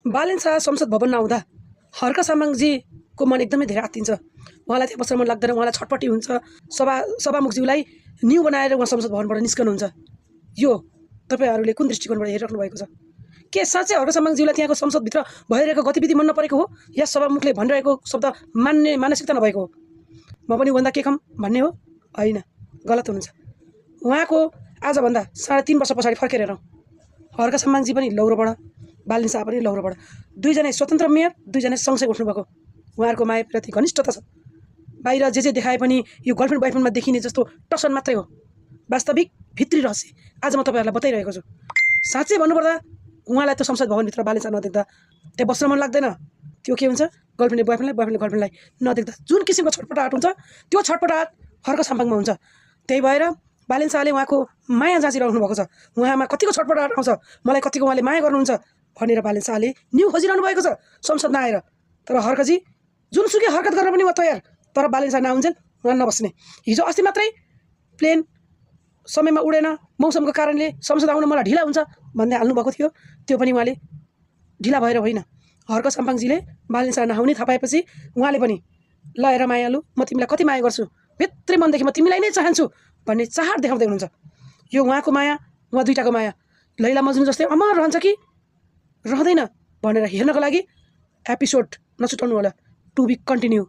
बालेन शाह संसद भवन नआउँदा हर्क सामाङजीको मन एकदमै धेरै आत्तिन्छ। उहाँलाई त्यहाँ बस्न मन लाग्दैन, उहाँलाई छटपट्टि हुन्छ। सभामुखज्यूलाई न्यू बनाएर उहाँ संसद भवनबाट निस्कनुहुन्छ। यो तपाईँहरूले कुन दृष्टिकोणबाट हेरिराख्नु भएको छ? के साँच्चै हर्क सामाङज्यूलाई त्यहाँको संसदभित्र भइरहेको गतिविधि मन नपरेको हो, या सभामुखले भनिरहेको शब्द मान्ने मानसिकता नभएको हो? म पनि भन्दा के कम भन्ने हो? होइन, गलत हुनुहुन्छ। उहाँको आजभन्दा 3.5 वर्ष पछाडि फर्केर हेरौँ, हर्क सामाङजी पनि लौरोबाट, बालेन शाह पनि लौरोबाट, दुईजना स्वतन्त्र मेयर, दुईजना सँगसँगै उठ्नुभएको। उहाँहरूको मायाप्रति घनिष्ठता छ। बाहिर जे देखाए पनि यो गर्लफ्रेन्ड बोयफ्रेन्डमा देखिने जस्तो टसन मात्रै हो। वास्तविक भित्री रहस्य आज म तपाईँहरूलाई बताइरहेको छु। साँच्चै भन्नुपर्दा उहाँलाई त संसद भवनभित्र बालेन शाह नदेख्दा त्यहाँ बस्न मन लाग्दैन। त्यो के हुन्छ, गर्लफ्रेन्डले बोयफ्रेन्डलाई, बोयफ्रेन्डले गर्लफ्रेन्डलाई नदेख्दा जुन किसिमको छटपटाहट हुन्छ, त्यो छटपटाहट हर्क साम्पाङमा हुन्छ। त्यही भएर बालेन शाहले उहाँको माया जाँचिरहनु भएको छ। उहाँमा कतिको छटपटाहट आउँछ, मलाई कतिको उहाँले माया गर्नुहुन्छ भनेर बालेन शाहले न्यू खोजिरहनु भएको छ संसद नआएर। तर हर्कजी जुनसुकै हरकत गर्न पनि म तयार, तर बालेन शाह नआउन्जेल उहाँ नबस्ने। हिजो अस्ति मात्रै प्लेन समयमा उडेन, मौसमको कारणले संसद आउन मलाई ढिला हुन्छ भन्दै हाल्नुभएको थियो। त्यो पनि उहाँले ढिला भएर होइन, हर्क साम्पाङजीले बालेन शाह नआउने थाहा पाएपछि उहाँले पनि ल हेर मायालु, म तिमीलाई कति माया गर्छु, भित्री मनदेखि म तिमीलाई नै चाहन्छु भन्ने चाहट देखाउँदै हुनुहुन्छ। यो उहाँको माया, उहाँ दुईटाको माया लैला मज्नु जस्तै अमर रहन्छ कि रहँदैन भनेर हेर्नको लागि एपिसोड नछुटाउनु होला। To be continue.